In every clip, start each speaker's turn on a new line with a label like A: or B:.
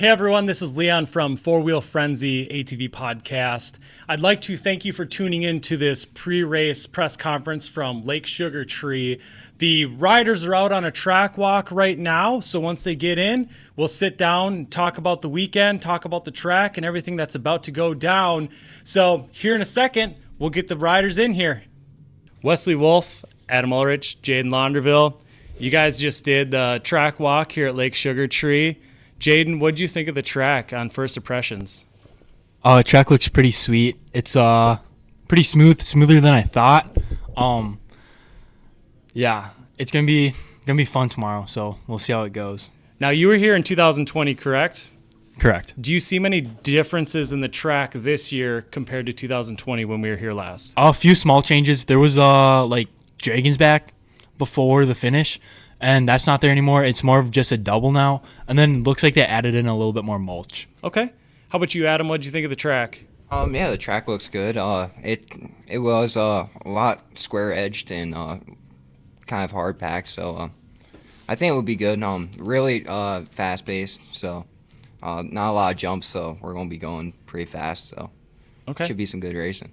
A: Hey everyone, this is Leon from Four Wheel Frenzy ATV Podcast. I'd like to thank you for tuning in to this pre-race press conference from Lake Sugar Tree. The riders are out on a track walk right now, so once they get in, we'll sit down and talk about the weekend, talk about the track and everything that's about to go down. So here in a second, we'll get the riders in here. Wesley Wolf, Adam Ulrich, Jaden Launderville, you guys just did the track walk here at Lake Sugar Tree. Jaden, what did you think of the track on first impressions?
B: The track looks pretty sweet. It's pretty smooth, smoother than I thought. Yeah, it's gonna be fun tomorrow. So we'll see how it goes.
A: Now you were here in 2020, correct?
B: Correct.
A: Do you see many differences in the track this year compared to 2020 when we were here last?
B: A few small changes. There was like dragons back before the finish, and that's not there anymore. It's more of just a double now. And then looks like they added in a little bit more mulch.
A: Okay. How about you, Adam? What did you think of the track?
C: Yeah, the track looks good. It was a lot square edged and kind of hard packed, so I think it would be good. Really fast paced, so not a lot of jumps, so we're gonna be going pretty fast. So should be some good racing.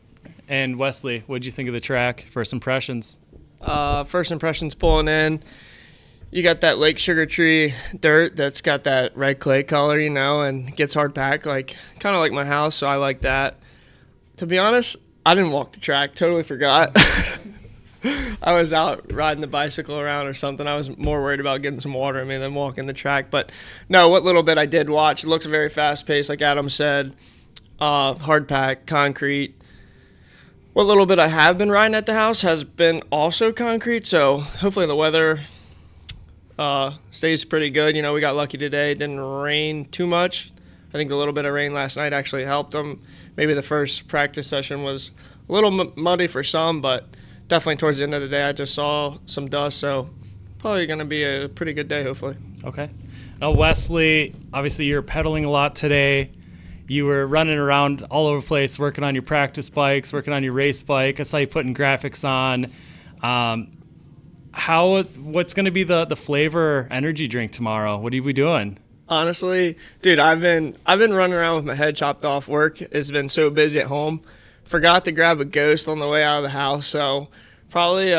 A: And Wesley, what did you think of the track? First impressions?
D: First impressions pulling in. You got that Lake Sugar Tree dirt that's got that red clay color, and gets hard packed, kind of like my house, so I like that. To be honest, I didn't walk the track, totally forgot. I was out riding the bicycle around or something. I was more worried about getting some water in me than walking the track. But no, what little bit I did watch, it looks very fast-paced, like Adam said, hard pack, concrete. What little bit I have been riding at the house has been also concrete, so hopefully the weather stays pretty good. We got lucky today. It didn't rain too much. I think the little bit of rain last night actually helped them. Maybe the first practice session was a little muddy for some, but definitely towards the end of the day I just saw some dust, so probably going to be a pretty good day, hopefully.
A: Okay. Now, Wesley, obviously you're pedaling a lot today. You were running around all over the place, working on your practice bikes, working on your race bike. I saw you putting graphics on. What's going to be the flavor energy drink tomorrow? What are we doing?
D: Honestly, dude, I've been running around with my head chopped off. Work has been so busy at home. Forgot to grab a Ghost on the way out of the house, so probably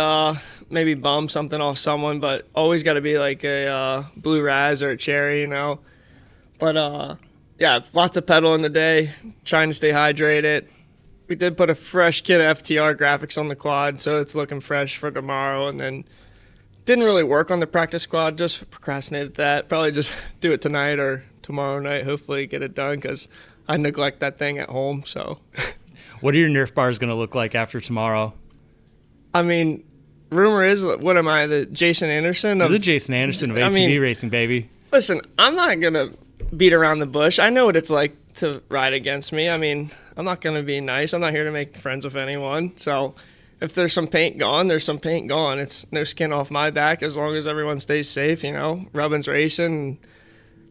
D: maybe bum something off someone, but always got to be like a Blue Raz or a Cherry, But yeah, lots of pedal in the day, trying to stay hydrated. We did put a fresh kit of FTR graphics on the quad, so it's looking fresh for tomorrow. And then didn't really work on the practice quad, just procrastinated that. Probably just do it tonight or tomorrow night, hopefully get it done, because I neglect that thing at home. So,
A: what are your Nerf bars going to look like after tomorrow?
D: I mean, rumor is, what am I, the Jason Anderson?
A: You're the Jason Anderson of ATV racing, baby.
D: Listen, I'm not going to beat around the bush. I know what it's like to ride against me. I mean, I'm not going to be nice. I'm not here to make friends with anyone. So if there's some paint gone, there's some paint gone. It's no skin off my back as long as everyone stays safe, Rubbin's racing.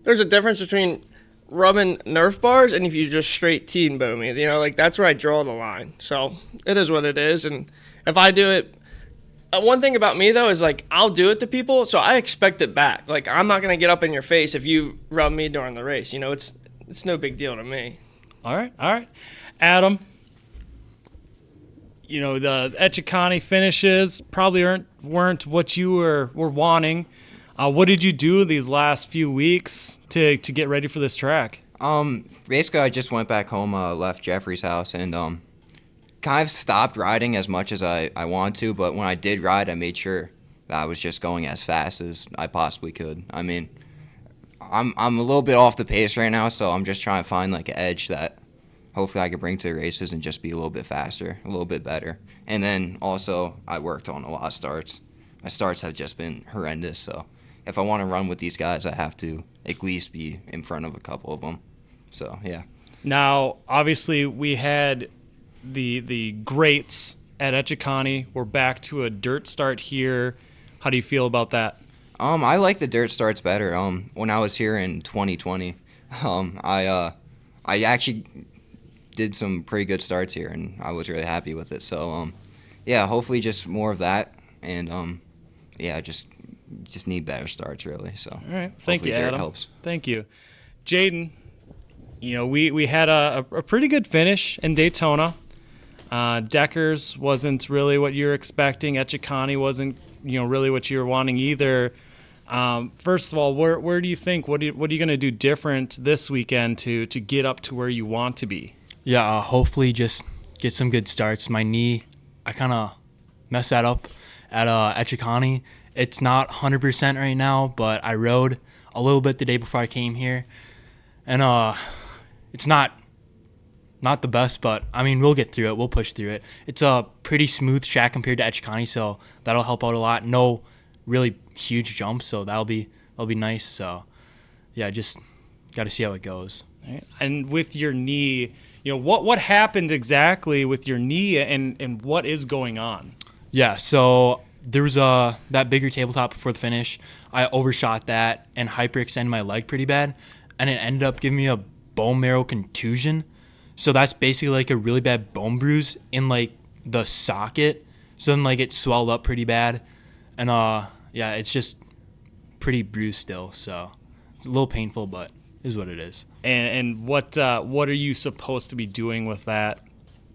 D: There's a difference between rubbing Nerf bars and if you just straight teen bow me. That's where I draw the line. So it is what it is. And if I do it, one thing about me, though, is, I'll do it to people, so I expect it back. I'm not going to get up in your face if you rub me during the race. It's no big deal to me.
A: All right. Adam, the Etchicani finishes probably weren't what you were wanting. What did you do these last few weeks to get ready for this track?
C: Basically, I just went back home, left Jeffrey's house, and kind of stopped riding as much as I wanted to, but when I did ride, I made sure that I was just going as fast as I possibly could. I mean, I'm a little bit off the pace right now, so I'm just trying to find an edge that hopefully I could bring to the races and just be a little bit faster, a little bit better. And then also I worked on a lot of starts. My starts have just been horrendous, so if I want to run with these guys, I have to at least be in front of a couple of them. So, yeah.
A: Now, obviously, we had the greats at Etchicani. We're back to a dirt start here. How do you feel about that?
C: I like the dirt starts better. When I was here in 2020, I actually did some pretty good starts here, and I was really happy with it. So, yeah, hopefully just more of that, and yeah, just need better starts really. So,
A: all right, thank you,
C: dirt
A: Adam.
C: Helps.
A: Thank you, Jaden, we had a pretty good finish in Daytona. Deckers wasn't really what you were expecting. Etchikani wasn't, really what you were wanting either. First of all, where do you think, what are you going to do different this weekend to get up to where you want to be?
B: Yeah, hopefully just get some good starts. My knee, I kind of messed that up at Etchikani. It's not 100% right now, but I rode a little bit the day before I came here. And it's not the best, but, we'll get through it. We'll push through it. It's a pretty smooth track compared to Etchikani, so that'll help out a lot. No really huge jumps, so that'll be nice. So, yeah, just got to see how it goes.
A: Right. And with your knee, what happened exactly with your knee and what is going on?
B: Yeah, so there was that bigger tabletop before the finish. I overshot that and hyperextended my leg pretty bad, and it ended up giving me a bone marrow contusion. So that's basically like a really bad bone bruise in like the socket. So then like it swelled up pretty bad, and it's just pretty bruised still. So it's a little painful, but it is what it is.
A: And what are you supposed to be doing with that?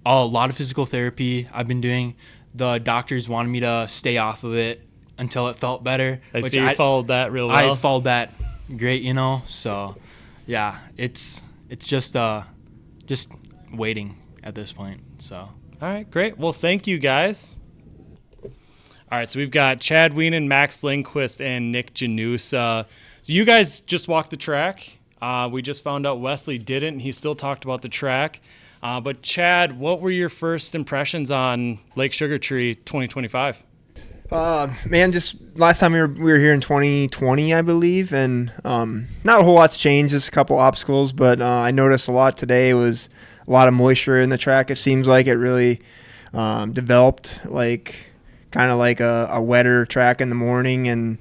B: A lot of physical therapy I've been doing. The doctors wanted me to stay off of it until it felt better.
A: I see you followed that real well.
B: I followed that great, So, yeah, it's just waiting at this point. So.
A: All right, great. Well, thank you guys. All right, so we've got Chad Weenan, Max Lindquist, and Nick Janusa. So you guys just walked the track. We just found out Wesley didn't, and he still talked about the track. But Chad, what were your first impressions on Lake Sugar Tree 2025?
E: Just last time we were here in 2020, I believe, and not a whole lot's changed. Just a couple obstacles, but I noticed a lot today was a lot of moisture in the track. It seems like it really developed kind of like a wetter track in the morning and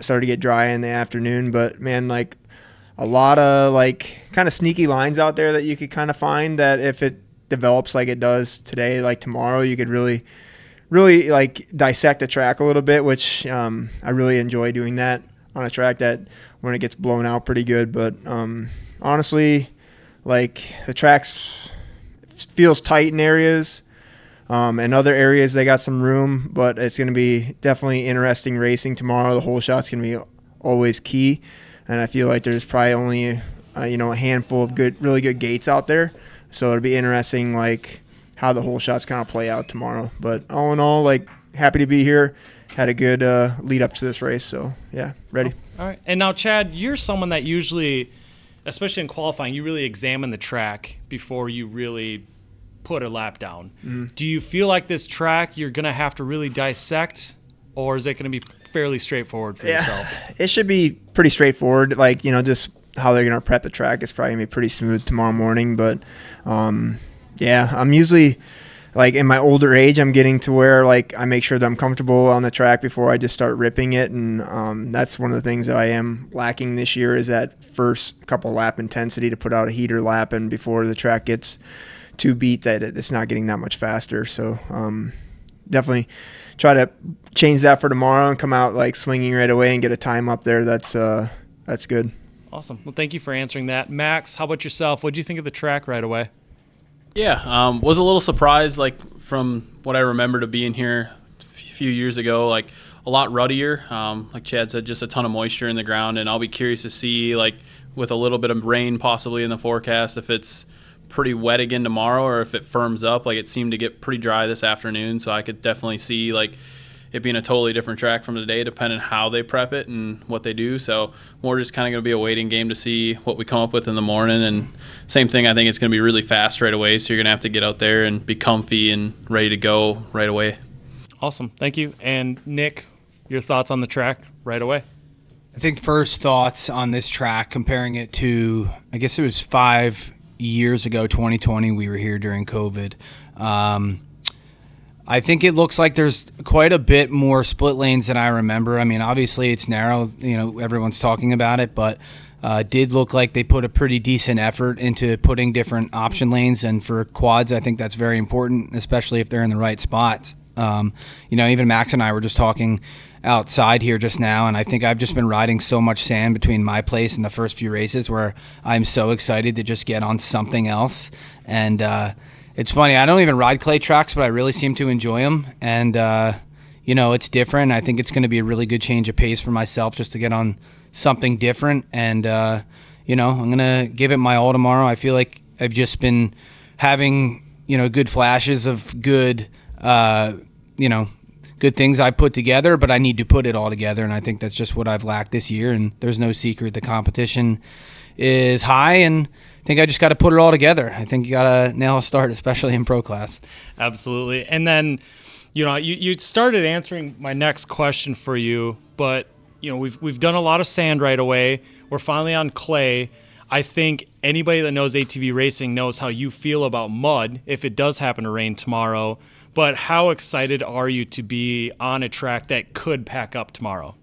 E: started to get dry in the afternoon. But man, a lot of kind of sneaky lines out there that you could kind of find that if it develops like it does today, like tomorrow, you could really dissect the track a little bit, which I really enjoy doing that on a track that when it gets blown out pretty good. But honestly, the track feels tight in areas. And other areas they got some room, but it's going to be definitely interesting racing tomorrow. The whole shot's going to be always key. And I feel like there's probably only a handful of really good gates out there, so it'll be interesting how the whole shots kind of play out tomorrow. But all in all, happy to be here. Had a good lead up to this race, so yeah, ready.
A: All right. And now, Chad, you're someone that usually, especially in qualifying, you really examine the track before you really put a lap down. Mm-hmm. Do you feel like this track you're gonna have to really dissect, or is it gonna be fairly straightforward for yourself?
E: It should be pretty straightforward. Just how they're going to prep the track is probably going to be pretty smooth tomorrow morning. But, I'm usually, in my older age, I'm getting to where, I make sure that I'm comfortable on the track before I just start ripping it. And that's one of the things that I am lacking this year is that first couple lap intensity to put out a heater lap and before the track gets too beat that it's not getting that much faster. So definitely try to change that for tomorrow and come out swinging right away and get a time up there that's good.
A: Awesome. Well, thank you for answering that. Max, how about yourself? What did you think of the track right away?
F: Yeah, was a little surprised from what I remember to being here a few years ago, a lot ruddier. Like Chad said, just a ton of moisture in the ground, and I'll be curious to see with a little bit of rain possibly in the forecast if it's pretty wet again tomorrow or if it firms up. It seemed to get pretty dry this afternoon, so I could definitely see it being a totally different track from today depending how they prep it and what they do. So more just kind of going to be a waiting game to see what we come up with in the morning. And same thing, I think it's going to be really fast right away, so you're going to have to get out there and be comfy and ready to go right away.
A: Awesome. Thank you. And Nick, your thoughts on the track right away?
G: I think first thoughts on this track, comparing it to, I guess it was 5 years ago, 2020, we were here during COVID. I think it looks like there's quite a bit more split lanes than I remember. Obviously it's narrow, everyone's talking about it, but did look like they put a pretty decent effort into putting different option lanes. And for quads, I think that's very important, especially if they're in the right spots. Even Max and I were just talking outside here just now, and I think I've just been riding so much sand between my place and the first few races where I'm so excited to just get on something else. And it's funny, I don't even ride clay tracks, but I really seem to enjoy them. And it's different. I think it's going to be a really good change of pace for myself just to get on something different. And I'm going to give it my all tomorrow. I feel like I've just been having good flashes of good good things I put together, but I need to put it all together, and I think that's just what I've lacked this year. And there's no secret the competition is high, and I think I just got to put it all together. I think you got to nail a start, especially in pro class.
A: Absolutely. And then, you started answering my next question for you, but we've done a lot of sand right away. We're finally on clay. I think anybody that knows ATV racing knows how you feel about mud if it does happen to rain tomorrow. But how excited are you to be on a track that could pack up tomorrow?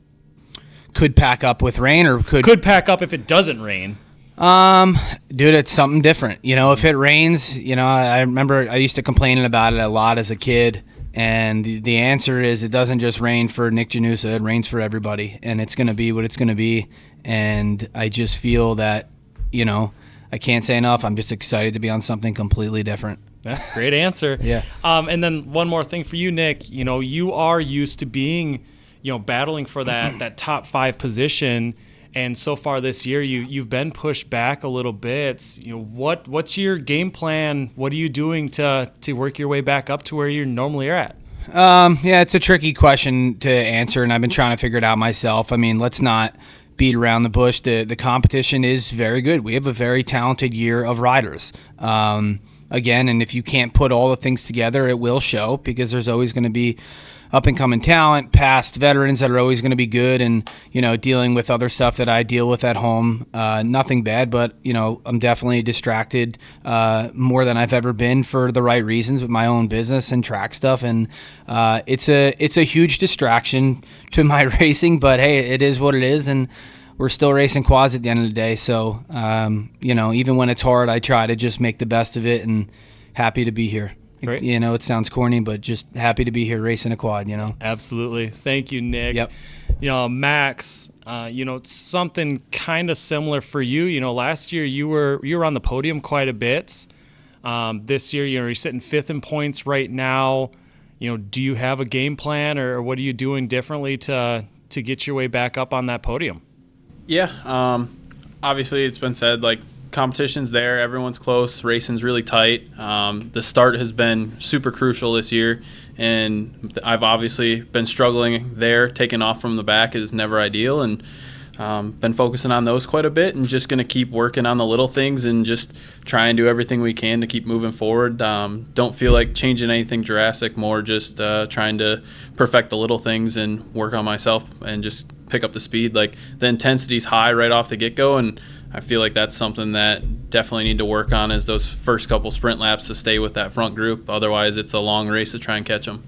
G: Could pack up with rain, or
A: could pack up if it doesn't rain?
G: Dude, it's something different. If it rains, I remember I used to complaining about it a lot as a kid. And the answer is it doesn't just rain for Nick Janusa, it rains for everybody. And it's going to be what it's going to be. And I just feel that, I can't say enough. I'm just excited to be on something completely different.
A: Great answer.
G: Yeah.
A: And then one more thing for you, Nick. You are used to being, battling for that top 5 position. And so far this year, you've been pushed back a little bit. What's your game plan? What are you doing to work your way back up to where you normally are at?
G: Yeah, it's a tricky question to answer, and I've been trying to figure it out myself. I mean, let's not beat around the bush. The competition is very good. We have a very talented year of riders. Again, and if you can't put all the things together, it will show, because there's always going to be up-and-coming talent, past veterans that are always going to be good, and, dealing with other stuff that I deal with at home. Nothing bad, but, I'm definitely distracted more than I've ever been for the right reasons with my own business and track stuff, and it's a huge distraction to my racing, but, hey, it is what it is, and we're still racing quads at the end of the day. So, even when it's hard, I try to just make the best of it, and happy to be here.
A: Great.
G: It sounds corny, but just happy to be here racing a quad,
A: Absolutely. Thank you, Nick.
G: Yep.
A: Max, something kind of similar for you. Last year you were on the podium quite a bit. This year, you're sitting 5th in points right now. Do you have a game plan, or what are you doing differently to get your way back up on that podium?
F: Yeah, obviously it's been said, competition's there, everyone's close, racing's really tight. The start has been super crucial this year, and I've obviously been struggling there. Taking off from the back is never ideal, and been focusing on those quite a bit, and just going to keep working on the little things and just try and do everything we can to keep moving forward. Don't feel like changing anything drastic, more just trying to perfect the little things and work on myself and just pick up the speed. The intensity's high right off the get-go, and I feel like that's something that definitely need to work on, is those first couple sprint laps to stay with that front group. Otherwise, it's a long race to try and catch them.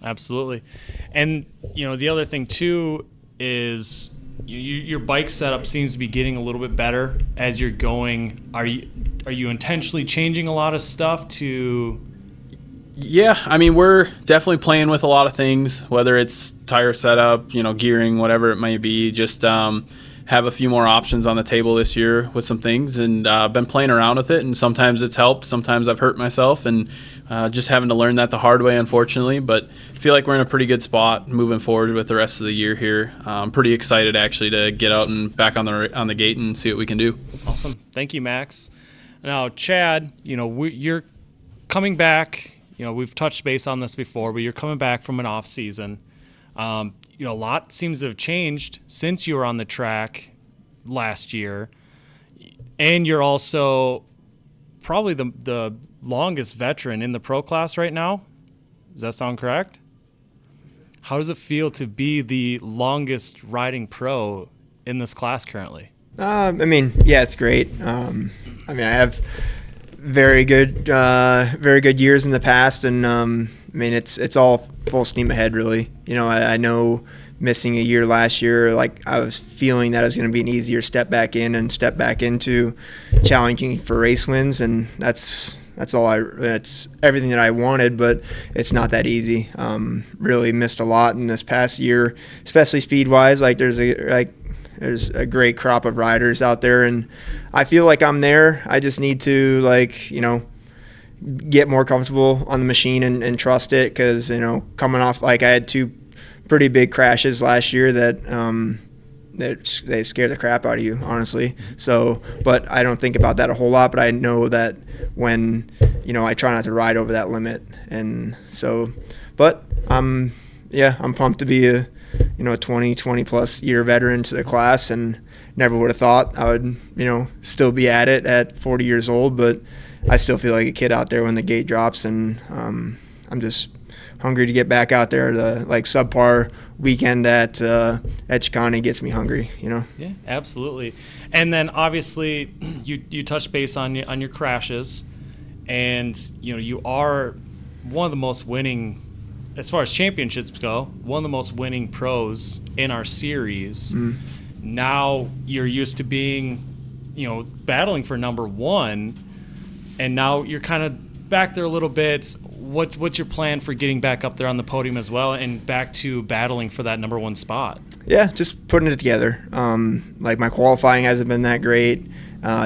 A: Absolutely. And, the other thing, too, is your bike setup seems to be getting a little bit better as you're going. Are you intentionally changing a lot of stuff to...
F: Yeah, I mean, we're definitely playing with a lot of things, whether it's tire setup, gearing, whatever it may be. Just have a few more options on the table this year with some things, and been playing around with it, and sometimes it's helped, sometimes I've hurt myself, and just having to learn that the hard way, unfortunately. But I feel like we're in a pretty good spot moving forward with the rest of the year here. I'm pretty excited, actually, to get out and back on the gate and see what we can do.
A: Awesome. Thank you, Max. Now, Chad, you're coming back. We've touched base on this before, but you're coming back from an off season. A lot seems to have changed since you were on the track last year, and you're also probably the longest veteran in the pro class right now. Does that sound correct? How does it feel to be the longest riding pro in this class currently?
E: Yeah, it's great. I have very good years in the past, and it's all full steam ahead, really. I know missing a year last year, I was feeling that it was going to be an easier step back into challenging for race wins, and that's It's everything that I wanted, but it's not that easy. Really missed a lot in this past year, especially speed wise. There's a great crop of riders out there, and I feel like I'm there. I just need to get more comfortable on the machine and trust it, because coming off, I had 2 pretty big crashes last year that they scare the crap out of you, honestly. So, but I don't think about that a whole lot, but I know that when I try not to ride over that limit. And so, but I'm pumped to be a 20 plus year veteran to the class, and never would have thought I would still be at it at 40 years old, but I still feel like a kid out there when the gate drops, and I'm just hungry to get back out there. The subpar weekend at Chicani gets me hungry,
A: Yeah, absolutely. And then obviously you touched base on your crashes, and you are one of the most winning, as far as championships go, one of the most winning pros in our series. Now you're used to being battling for number 1, and now you're kind of back there a little bit. What's your plan for getting back up there on the podium as well, and back to battling for that number 1 spot?
E: Yeah, just putting it together. My qualifying hasn't been that great.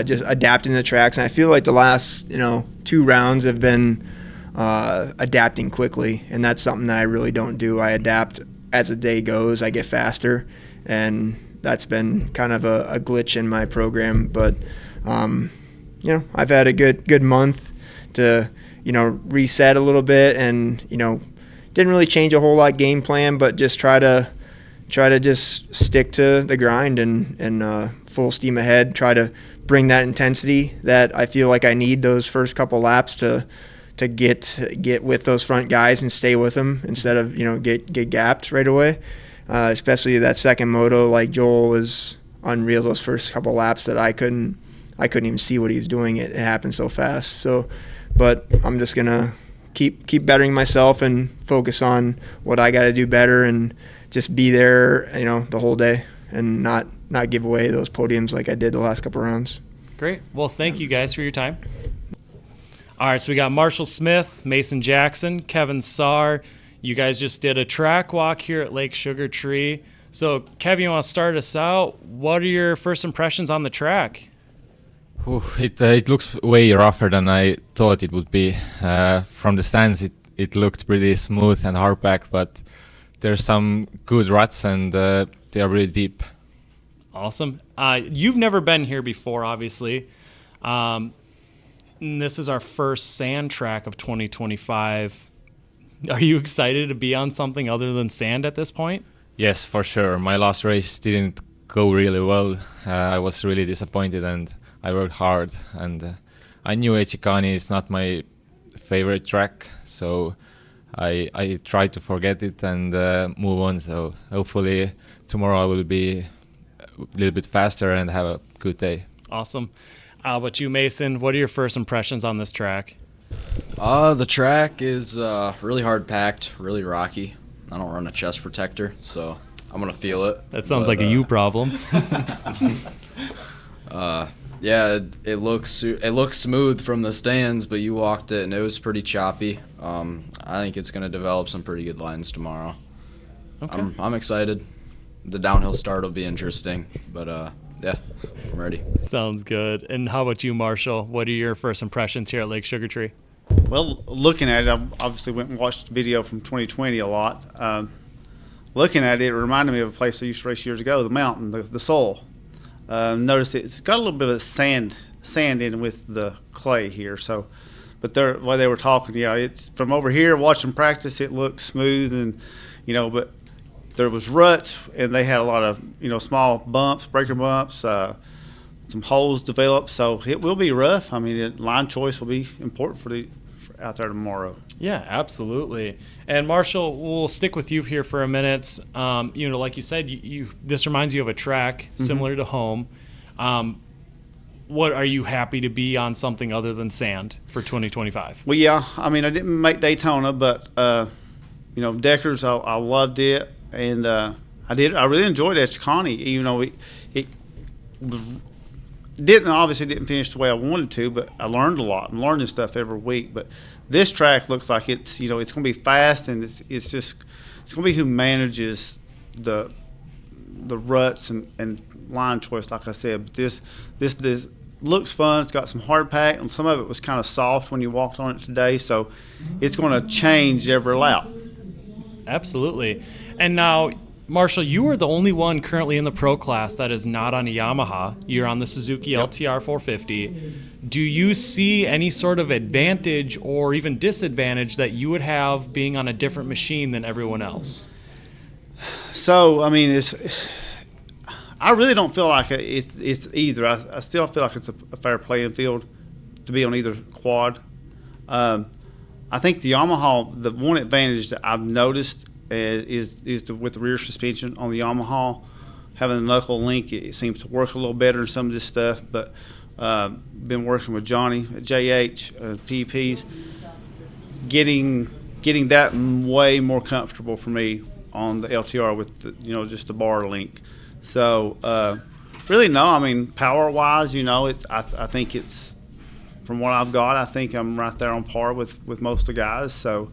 E: Just adapting the tracks, and I feel like the last 2 rounds have been adapting quickly, and that's something that I really don't do. I adapt as the day goes. I get faster, and that's been kind of a glitch in my program. But I've had a good month to reset a little bit, and didn't really change a whole lot game plan, but just try to just stick to the grind and full steam ahead. Try to bring that intensity that I feel like I need those first couple laps to get with those front guys and stay with them, instead of get gapped right away. Especially that second moto, Joel was unreal those first couple laps that I couldn't even see what he was doing. It happened so fast. So, but I'm just gonna keep bettering myself and focus on what I got to do better, and just be there, the whole day, and not give away those podiums like I did the last couple rounds.
A: Great. Well, thank you guys for your time. All right, so we got Marshall Smith, Mason Jackson, Kevin Saar. You guys just did a track walk here at Lake Sugar Tree. So, Kevin, you want to start us out? What are your first impressions on the track?
H: It looks way rougher than I thought it would be. From the stands, it looked pretty smooth and hardback, but there's some good ruts, and they are really deep.
A: Awesome. You've never been here before, obviously. And this is our first sand track of 2025. Are you excited to be on something other than sand at this point?
H: Yes, for sure. My last race didn't go really well. I was really disappointed, and I worked hard. And I knew Chicani is not my favorite track, so I tried to forget it and move on. So hopefully tomorrow I will be a little bit faster and have a good day.
A: Awesome. How about you, Mason? What are your first impressions on this track?
I: The track is really hard packed, really rocky. I don't run a chest protector, so I'm gonna feel it.
A: That sounds like a you problem.
I: Yeah, it looks smooth from the stands, but you walked it and it was pretty choppy. I think it's gonna develop some pretty good lines tomorrow.
A: Okay.
I: I'm excited. The downhill start will be interesting, but yeah, I'm ready.
A: Sounds good. And how about you, Marshall? What are your first impressions here at Lake Sugar Tree?
J: Well, looking at it, I obviously went and watched the video from 2020 a lot. Looking at it, it reminded me of a place I used to race years ago, the mountain, the soil. Noticed it's got a little bit of sand in with the clay here. So, but while they were talking, yeah, it's from over here watching practice, it looked smooth, and but there was ruts, and they had a lot of small bumps, breaker bumps, some holes developed. So it will be rough. I mean, line choice will be important for out there tomorrow.
A: Yeah, absolutely. And Marshall, we'll stick with you here for a minute. Like you said, this reminds you of a track similar to home. What are you happy to be on something other than sand for 2025?
J: Well, yeah. I mean, I didn't make Daytona, but Deckers, I loved it, and I really enjoyed Chicani. It was obviously didn't finish the way I wanted to, but I learned a lot. I'm learning stuff every week. But this track looks like it's it's going to be fast, and it's going to be who manages the ruts and line choice. Like I said, but this looks fun. It's got some hard pack, and some of it was kind of soft when you walked on it today. So it's going to change every lap.
A: Absolutely. And now, Marshall, you are the only one currently in the pro class that is not on a Yamaha. You're on the Suzuki LTR 450. Do you see any sort of advantage or even disadvantage that you would have being on a different machine than everyone else?
J: So, I mean, I really don't feel like it's either. I still feel like it's a fair playing field to be on either quad. I think the Yamaha, the one advantage that I've noticed is with the rear suspension on the Yamaha, having the knuckle link, it seems to work a little better in some of this stuff. But been working with Johnny at JH, PPs, getting that way more comfortable for me on the LTR with just the bar link. So really, no. I mean, power wise, I think it's, from what I've got, I think I'm right there on par with most of the guys. So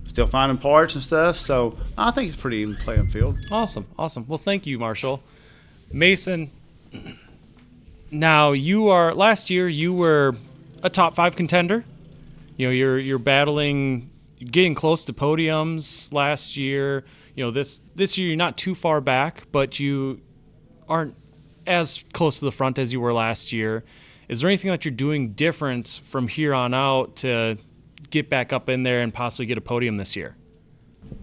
J: still finding parts and stuff. So I think it's pretty even playing field.
A: Awesome. Well, thank you, Marshall. Mason, now last year you were a top 5 contender. You're battling, getting close to podiums last year. This year you're not too far back, but you aren't as close to the front as you were last year. Is there anything that you're doing different from here on out to get back up in there and possibly get a podium this year?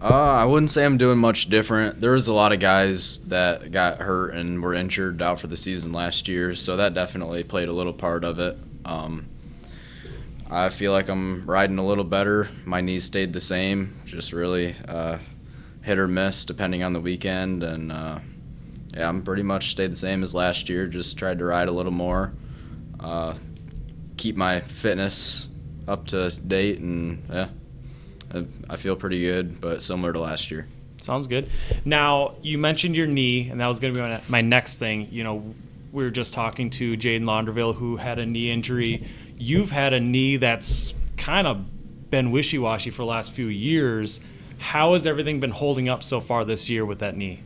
I: I wouldn't say I'm doing much different. There was a lot of guys that got hurt and were injured out for the season last year, so that definitely played a little part of it. I feel like I'm riding a little better. My knees stayed the same, just really hit or miss depending on the weekend. And I'm pretty much stayed the same as last year, just tried to ride a little more, keep my fitness up to date, and I feel pretty good, but similar to last year.
A: Sounds good. Now, you mentioned your knee, and that was going to be my next thing. We were just talking to Jaden Launderville, who had a knee injury. You've had a knee that's kind of been wishy-washy for the last few years. How has everything been holding up so far this year with that knee?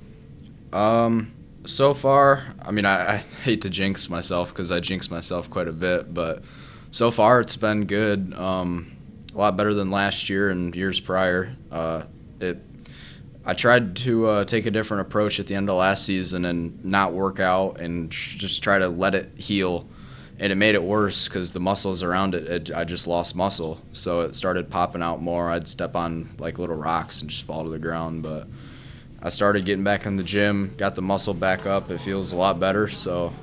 I: So far, I mean, I hate to jinx myself because I jinx myself quite a bit, but so far it's been good. A lot better than last year and years prior. I tried to take a different approach at the end of last season and not work out and just try to let it heal. And it made it worse because the muscles around it, I just lost muscle. So it started popping out more. I'd step on like little rocks and just fall to the ground. But I started getting back in the gym, got the muscle back up. It feels a lot better. So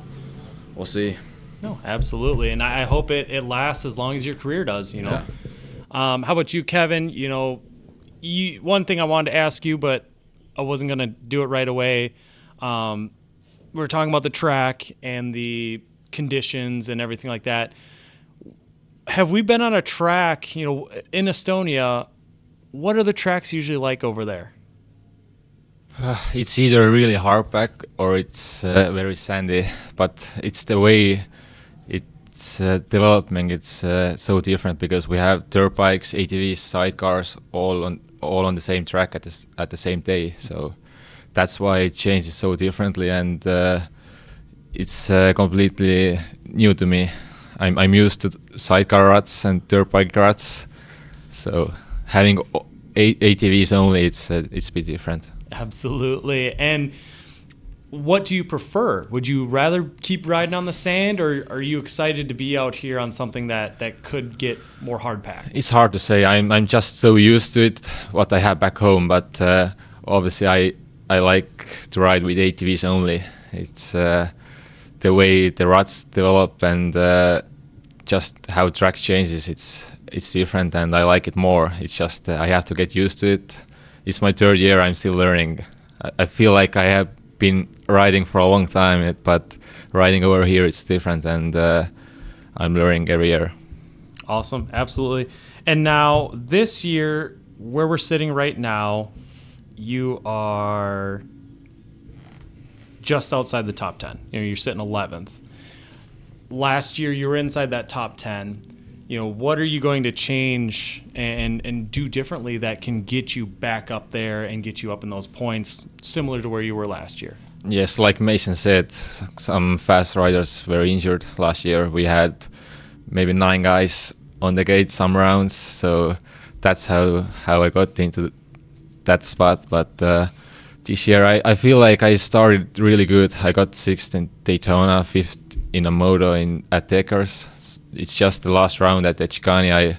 I: we'll see.
A: No, absolutely. And I hope it lasts as long as your career does,
I: Yeah.
A: How about you, Kevin? One thing I wanted to ask you, but I wasn't going to do it right away. We were talking about the track and the conditions and everything like that. Have we been on a track, in Estonia? What are the tracks usually like over there?
H: It's either really hard pack or it's very sandy, but it's the way it's developing. It's so different because we have dirt bikes, ATVs, sidecars, all on the same track at the same day. So that's why it changes so differently, and it's completely new to me. I'm used to sidecar ruts and dirt bike ruts, so having ATVs only, it's a bit different.
A: Absolutely. And what do you prefer? Would you rather keep riding on the sand, or are you excited to be out here on something that could get more hard packed?
H: It's hard to say. I'm just so used to it, what I have back home, but obviously I like to ride with ATVs only. It's the way the ruts develop and just how track changes. It's different, and I like it more. It's just I have to get used to it. It's my 3rd year. I'm still learning. I feel like I have been riding for a long time, but riding over here it's different, and I'm learning every year.
A: Awesome. Absolutely. And now this year, where we're sitting right now, you are just outside the top 10. You're sitting 11th. last year you were inside that top 10. What are you going to change and do differently that can get you back up there and get you up in those points similar to where you were last year?
H: Yes, like Mason said, some fast riders were injured last year. We had maybe 9 guys on the gate some rounds, so that's how I got into that spot. But this year I feel like I started really good. I got 6th in Daytona, 5th in a moto at Deckers. It's just the last round at Echikani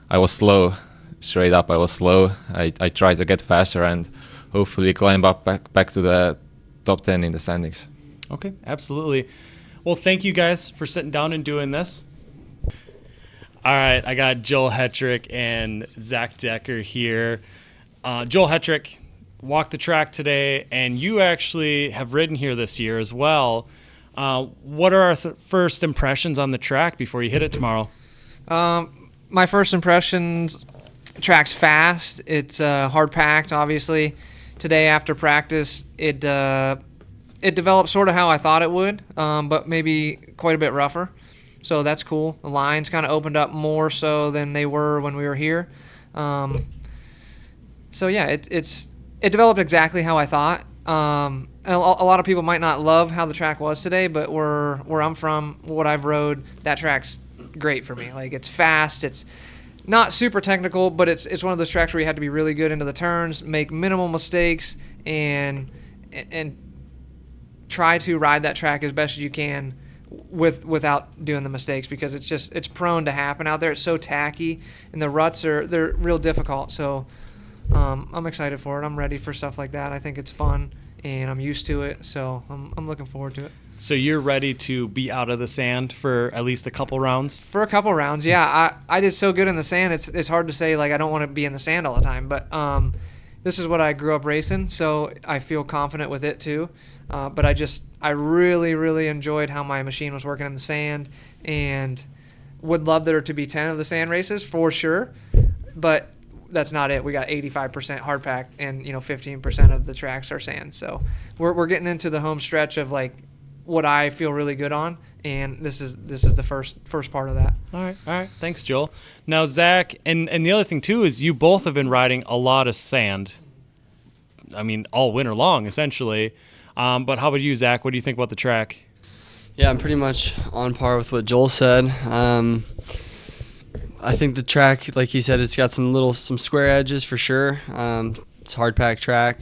H: I was slow. Straight up I was slow. I tried to get faster and hopefully climb up back to the top 10 in the standings.
A: Okay, absolutely. Well, thank you guys for sitting down and doing this. All right, I got Joel Hetrick and Zach Decker here. Joel Hetrick walked the track today, and you actually have ridden here this year as well. What are our first impressions on the track before you hit it tomorrow?
K: My first impressions, track's fast. It's hard packed, obviously. Today after practice, it developed sort of how I thought it would, but maybe quite a bit rougher. So that's cool. The lines kind of opened up more so than they were when we were here. So yeah, it developed exactly how I thought. A lot of people might not love how the track was today, but where I'm from, what I've rode, that track's great for me. Like, it's fast, it's not super technical, but it's one of those tracks where you have to be really good into the turns, make minimal mistakes, and try to ride that track as best as you can without doing the mistakes, because it's prone to happen out there. It's so tacky, and the ruts they're real difficult. So I'm excited for it. I'm ready for stuff like that. I think it's fun, and I'm used to it, so I'm looking forward to it.
A: So you're ready to be out of the sand for at least a couple rounds?
K: For a couple rounds, yeah. I did so good in the sand, it's hard to say, like, I don't want to be in the sand all the time, but this is what I grew up racing, so I feel confident with it too. But I really, really enjoyed how my machine was working in the sand, and would love there to be 10 of the sand races for sure, but that's not it. We got 85% hard pack, and 15% of the tracks are sand. So we're getting into the home stretch of, like, what I feel really good on, and this is the first part of that.
A: All right. Thanks, Joel. Now, Zach, and the other thing too is you both have been riding a lot of sand. I mean, all winter long, essentially. But how about you, Zach? What do you think about the track?
L: Yeah, I'm pretty much on par with what Joel said. I think the track, like he said, it's got some square edges for sure. It's a hard pack track.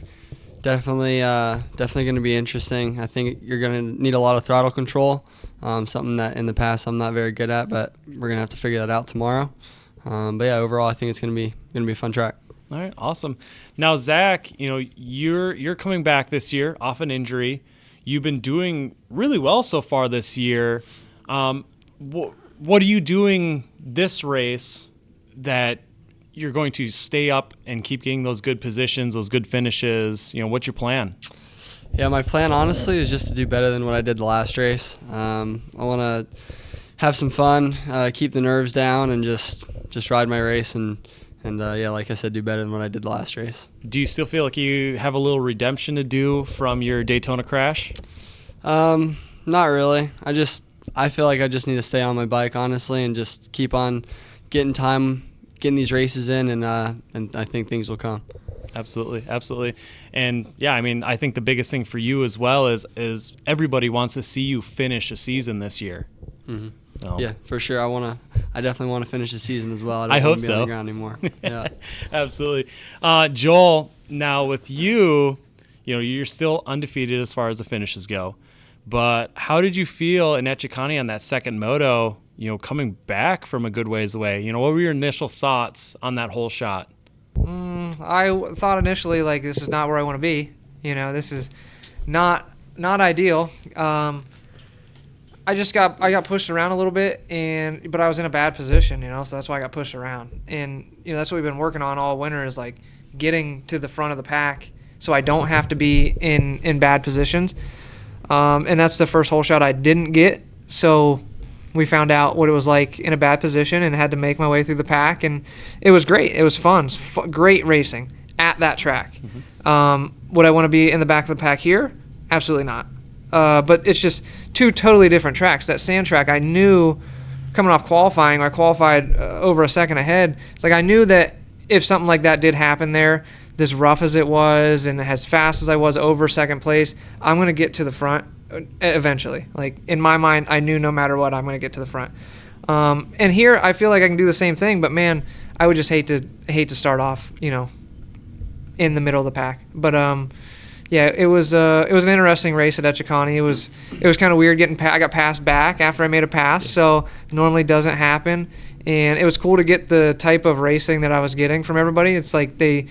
L: Definitely going to be interesting. I think you're going to need a lot of throttle control, something that in the past I'm not very good at, but we're going to have to figure that out tomorrow. But yeah, overall I think it's going to be a fun track.
A: All right, awesome. Now, Zach, you're coming back this year off an injury. You've been doing really well so far this year. What are you doing this race that you're going to stay up and keep getting those good positions, those good finishes? What's your plan?
L: Yeah, my plan honestly is just to do better than what I did the last race. I want to have some fun, keep the nerves down, and just ride my race and yeah, like I said, do better than what I did the last race.
A: Do you still feel like you have a little redemption to do from your Daytona crash?
L: Not really. I feel like I just need to stay on my bike, honestly, and just keep on getting these races in, and I think things will come.
A: Absolutely. And yeah, I mean, I think the biggest thing for you as well is everybody wants to see you finish a season this year.
L: Mm-hmm. So. Yeah, for sure. I definitely want to finish the season as well.
A: I hope
L: want to
A: so.
L: Be on the ground anymore. Yeah.
A: Absolutely. Joel, now with you, you're still undefeated as far as the finishes go. But how did you feel in Echikani on that second moto, coming back from a good ways away? What were your initial thoughts on that whole shot?
K: I thought initially, like, this is not where I want to be. This is not ideal. I got pushed around a little bit, but I was in a bad position, so that's why I got pushed around. And that's what we've been working on all winter, is like getting to the front of the pack so I don't have to be in bad positions. And that's the first hole shot I didn't get. So we found out what it was like in a bad position and had to make my way through the pack, and it was great. It was fun. Great racing at that track. Mm-hmm. Would I want to be in the back of the pack here? Absolutely not. but it's just two totally different tracks. That sand track, I knew coming off qualifying, I qualified over a second ahead. It's like I knew that if something like that did happen there, as rough as it was and as fast as I was over second place, I'm going to get to the front eventually. Like in my mind, I knew no matter what, I'm going to get to the front. And here I feel like I can do the same thing, but man, I would just hate to start off, in the middle of the pack. But yeah, it was an interesting race at Etchicani. It was kind of weird I got passed back after I made a pass, so normally doesn't happen. And it was cool to get the type of racing that I was getting from everybody. It's like they're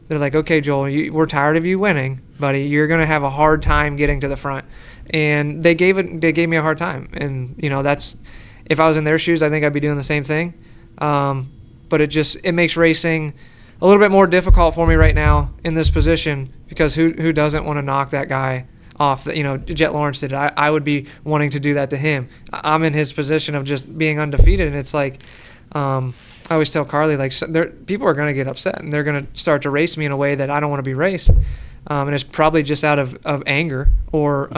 K: like, okay, Joel, we're tired of you winning, buddy. You're gonna have a hard time getting to the front. And they gave me a hard time. And that's, if I was in their shoes, I think I'd be doing the same thing. But it makes racing a little bit more difficult for me right now in this position, because who doesn't want to knock that guy off? Jet Lawrence did it. I would be wanting to do that to him. I'm in his position of just being undefeated, and it's like, I always tell Carly, like, people are going to get upset, and they're going to start to race me in a way that I don't want to be raced. And it's probably just out of anger, or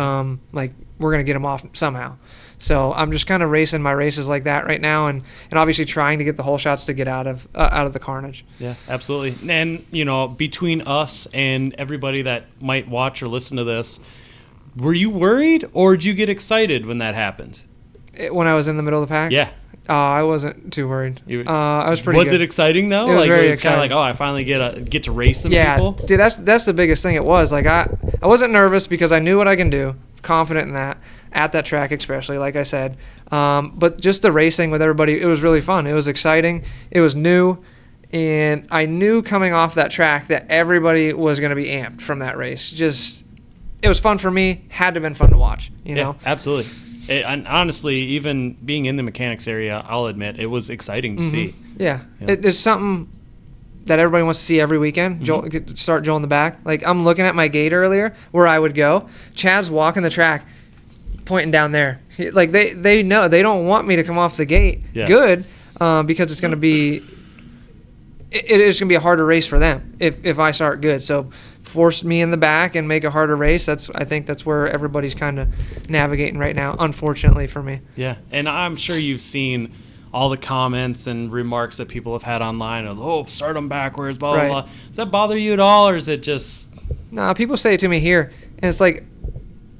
K: like we're going to get him off somehow. So I'm just kind of racing my races like that right now, and obviously trying to get the hole shots to get out of the carnage.
A: Yeah, absolutely. And between us and everybody that might watch or listen to this, were you worried, or did you get excited when that happened?
K: When I was in the middle of the pack?
A: Yeah.
K: I wasn't too worried. I was pretty.
A: Was
K: good.
A: it exciting though?
K: It was very
A: it's kind of
K: exciting.
A: like, I finally get to race some
K: yeah,
A: people.
K: Dude, that's the biggest thing. It was like I wasn't nervous because I knew what I can do, confident in that at that track, especially like I said. But just the racing with everybody, it was really fun. It was exciting. It was new, and I knew coming off that track that everybody was going to be amped from that race. Just, it was fun for me. Had to have been fun to watch. You know,
A: absolutely. And honestly, even being in the mechanics area, I'll admit it was exciting to see.
K: Yeah, it's something that everybody wants to see every weekend. Start Joel in the back. Like, I'm looking at my gate earlier where I would go. Chad's walking the track, pointing down there. Like they know they don't want me to come off the gate.
A: Yeah.
K: Good, because it's going to be. It is going to be a harder race for them if I start good. So force me in the back and make a harder race. I think that's where everybody's kind of navigating right now, unfortunately for me.
A: Yeah, and I'm sure you've seen all the comments and remarks that people have had online of, start them backwards, blah, blah, blah. Does that bother you at all, or is it just...
K: Nah, people say it to me here, and it's like,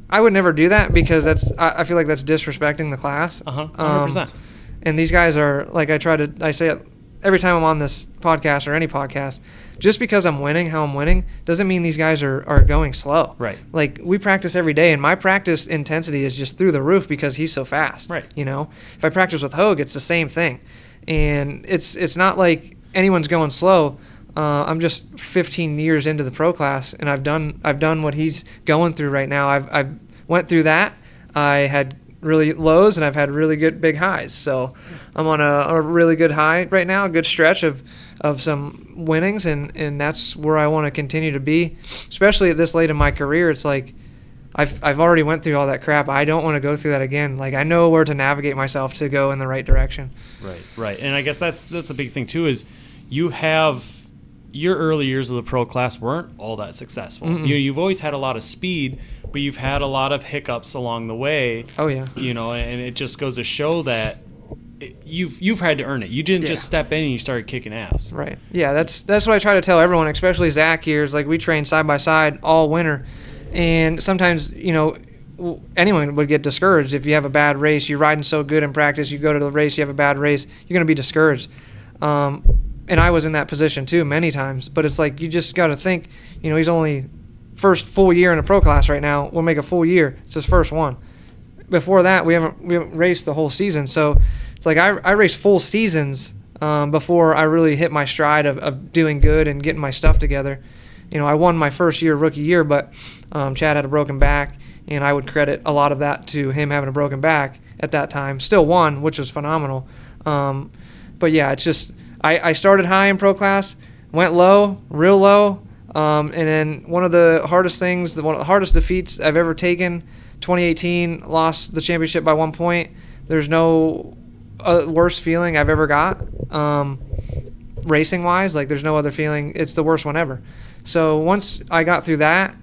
K: I would never do that because I feel like that's disrespecting the class.
A: 100%.
K: And these guys are, like I say it every time I'm on this podcast or any podcast, just because I'm winning how I'm winning doesn't mean these guys are going slow.
A: Right.
K: Like, we practice every day, and my practice intensity is just through the roof because he's so fast.
A: Right.
K: If I practice with Hogue, it's the same thing. And it's not like anyone's going slow. I'm just 15 years into the pro class, and I've done what he's going through right now. I've went through that. I had really lows, and I've had really good big highs. So I'm on a really good high right now, a good stretch of some winnings, and that's where I want to continue to be, especially at this late in my career. It's like I've already went through all that crap. I don't want to go through that again. Like, I know where to navigate myself to go in the right direction.
A: Right. And I guess that's a big thing too, is you have your early years of the pro class weren't all that successful. You've always had a lot of speed, but you've had a lot of hiccups along the way.
K: Oh yeah.
A: And it just goes to show that you've had to earn it. You didn't just step in and you started kicking ass.
K: Right. Yeah, that's what I try to tell everyone, especially Zach here. Is like, we train side by side all winter, and sometimes anyone would get discouraged if you have a bad race. You're riding so good in practice, you go to the race, you have a bad race, you're going to be discouraged. And I was in that position too many times. But it's like, you just got to think, he's only first full year in a pro class right now. We'll make a full year. It's his first one. Before that, we haven't raced the whole season. So it's like I raced full seasons before I really hit my stride of doing good and getting my stuff together. I won my first rookie year, but Chad had a broken back, and I would credit a lot of that to him having a broken back at that time. Still won, which was phenomenal. But yeah, it's just I started high in pro class, went low, real low, and then one of the hardest defeats I've ever taken, 2018, lost the championship by 1 point. There's no worst feeling I've ever got, racing-wise. Like, there's no other feeling. It's the worst one ever. So once I got through that,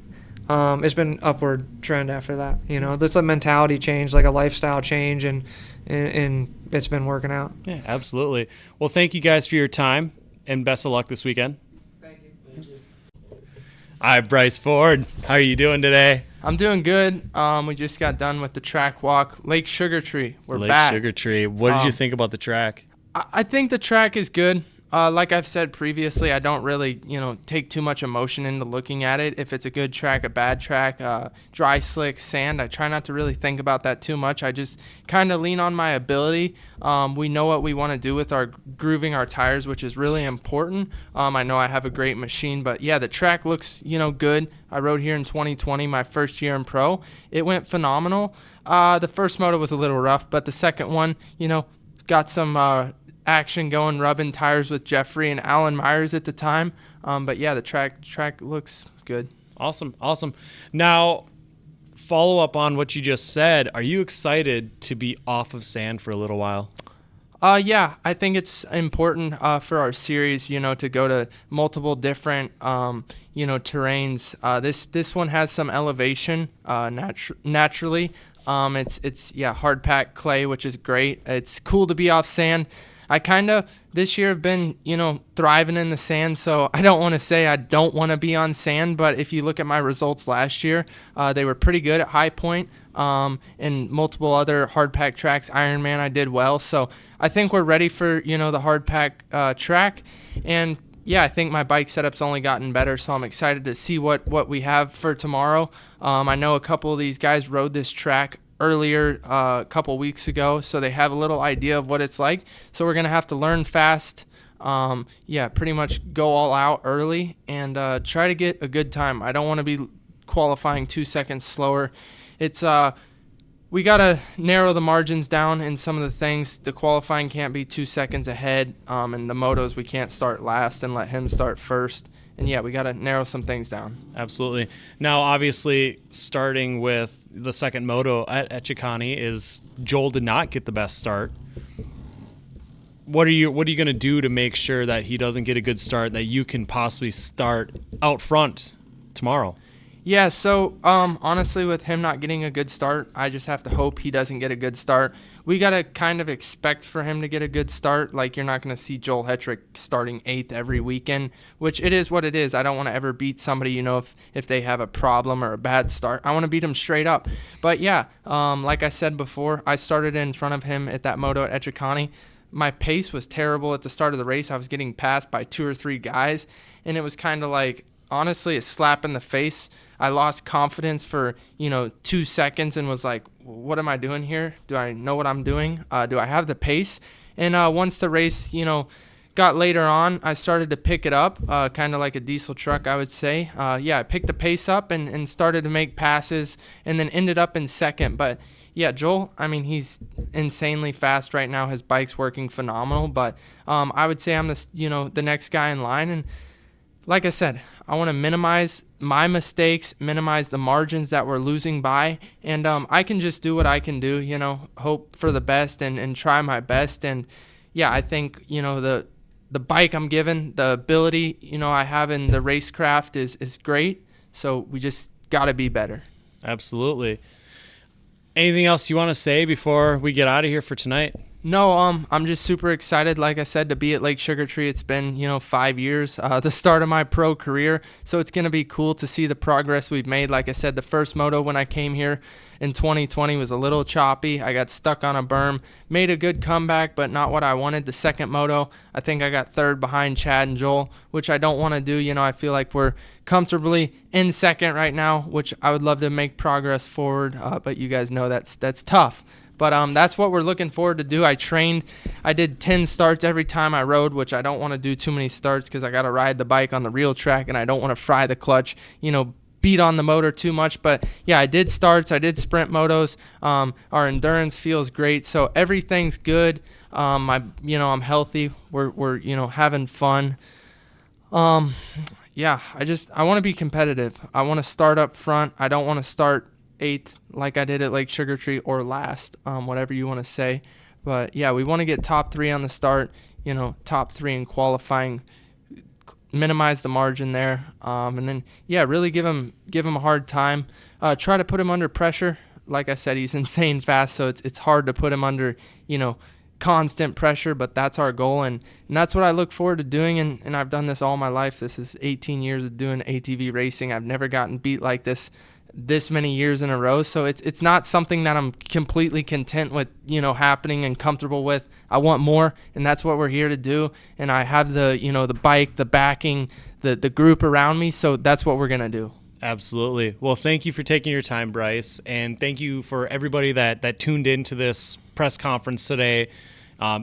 K: it's been upward trend after that. That's a mentality change, like a lifestyle change, and it's been working out.
A: Yeah, absolutely. Well, thank you guys for your time, and best of luck this weekend.
K: Thank you.
A: Hi, Bryce Ford. How are you doing today?
M: I'm doing good. We just got done with the track walk, Lake Sugar Tree. We're back.
A: Lake Sugar Tree. What did you think about the track?
M: I think the track is good. Like I've said previously, I don't really, take too much emotion into looking at it. If it's a good track, a bad track, dry, slick, sand, I try not to really think about that too much. I just kind of lean on my ability. We know what we want to do with our grooving our tires, which is really important. I know I have a great machine, but yeah, the track looks, good. I rode here in 2020, my first year in pro. It went phenomenal. The first moto was a little rough, but the second one, got some action going, rubbing tires with Jeffrey and Alan Myers at the time. But yeah, the track looks good.
A: Awesome. Now, follow up on what you just said. Are you excited to be off of sand for a little while?
M: Yeah, I think it's important for our series, to go to multiple different, terrains. This one has some elevation naturally. It's hard packed clay, which is great. It's cool to be off sand. I kind of this year have been, thriving in the sand, so I don't want to say I don't want to be on sand, but if you look at my results last year, they were pretty good at High Point, and multiple other hard pack tracks. Ironman, I did well, so I think we're ready for, the hard pack track, and yeah, I think my bike setup's only gotten better, so I'm excited to see what we have for tomorrow. I know a couple of these guys rode this track earlier a couple weeks ago, so they have a little idea of what it's like. So we're going to have to learn fast, pretty much go all out early and try to get a good time. I don't want to be qualifying 2 seconds slower. It's we got to narrow the margins down in some of the things. The qualifying can't be 2 seconds ahead, and the motos we can't start last and let him start first. And yeah, we got to narrow some things down.
A: Absolutely. Now, obviously, starting with the second moto at Chicani is Joel did not get the best start. What are you going to do to make sure that he doesn't get a good start, that you can possibly start out front tomorrow?
M: Yeah, so honestly, with him not getting a good start, I just have to hope he doesn't get a good start. We got to kind of expect for him to get a good start. Like, you're not going to see Joel Hetrick starting 8th every weekend, which it is what it is. I don't want to ever beat somebody, if they have a problem or a bad start. I want to beat them straight up. But yeah, like I said before, I started in front of him at that moto at Chicani. My pace was terrible at the start of the race. I was getting passed by 2 or 3 guys, and it was kind of like, honestly, a slap in the face. I lost confidence for, 2 seconds and was like, what am I doing here? Do I know what I'm doing? Do I have the pace? And once the race, got later on, I started to pick it up, kind of like a diesel truck, I would say. I picked the pace up and started to make passes and then ended up in second. But yeah, Joel, he's insanely fast right now. His bike's working phenomenal. But I would say I'm the next guy in line. And like I said, I want to minimize my mistakes, minimize the margins that we're losing by, and I can just do what I can do, hope for the best and try my best. And yeah, I think, the bike I'm given, the ability, I have in the racecraft is great. So we just got to be better.
A: Absolutely. Anything else you want to say before we get out of here for tonight?
M: No, I'm just super excited, like I said, to be at Lake Sugar Tree. It's been, 5 years, the start of my pro career, so it's going to be cool to see the progress we've made. Like I said, the first moto when I came here in 2020 was a little choppy. I got stuck on a berm, made a good comeback, but not what I wanted. The second moto, I think I got third behind Chad and Joel, which I don't want to do. I feel like we're comfortably in second right now, which I would love to make progress forward, but you guys know that's tough. But that's what we're looking forward to do. I did 10 starts every time I rode, which I don't want to do too many starts because I got to ride the bike on the real track and I don't want to fry the clutch, beat on the motor too much. But yeah, I did starts, I did sprint motos. Our endurance feels great, so everything's good. I'm healthy. We're having fun. I want to be competitive. I want to start up front. I don't want to start 8th like I did at Lake Sugar Tree or last, whatever you want to say. But yeah, we want to get top 3 on the start, top 3 in qualifying, minimize the margin there, and then really give him a hard time. Try to put him under pressure. Like I said, he's insane fast, so it's hard to put him under constant pressure, but that's our goal, and that's what I look forward to doing, and I've done this all my life. This is 18 years of doing ATV racing. I've never gotten beat like this many years in a row, so it's not something that I'm completely content with happening and comfortable with. I want more, and that's what we're here to do, and I have the bike, the backing, the group around me, so that's what we're gonna do.
A: Absolutely. Well, thank you for taking your time, Bryce, and thank you for everybody that tuned into this press conference today.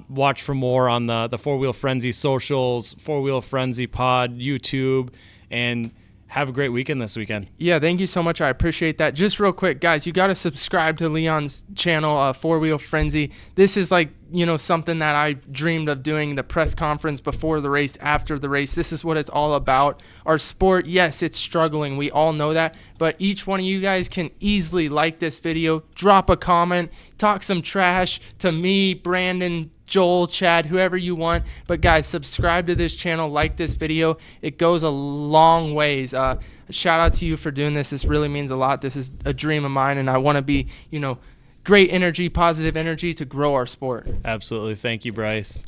A: Watch for more on the Four Wheel Frenzy socials, Four Wheel Frenzy Pod, YouTube, and have a great weekend this weekend.
M: Yeah, thank you so much. I appreciate that. Just real quick, guys, you got to subscribe to Leon's channel, Four Wheel Frenzy. This is something that I dreamed of doing, the press conference before the race, after the race. This is what it's all about. Our sport, yes, it's struggling. We all know that. But each one of you guys can easily like this video, drop a comment, talk some trash to me, Brandon, Joel, Chad, whoever you want. But guys, subscribe to this channel, like this video. It goes a long ways. Shout out to you for doing this. This really means a lot. This is a dream of mine, and I want to be, great energy, positive energy to grow our sport.
A: Absolutely. Thank you, Bryce.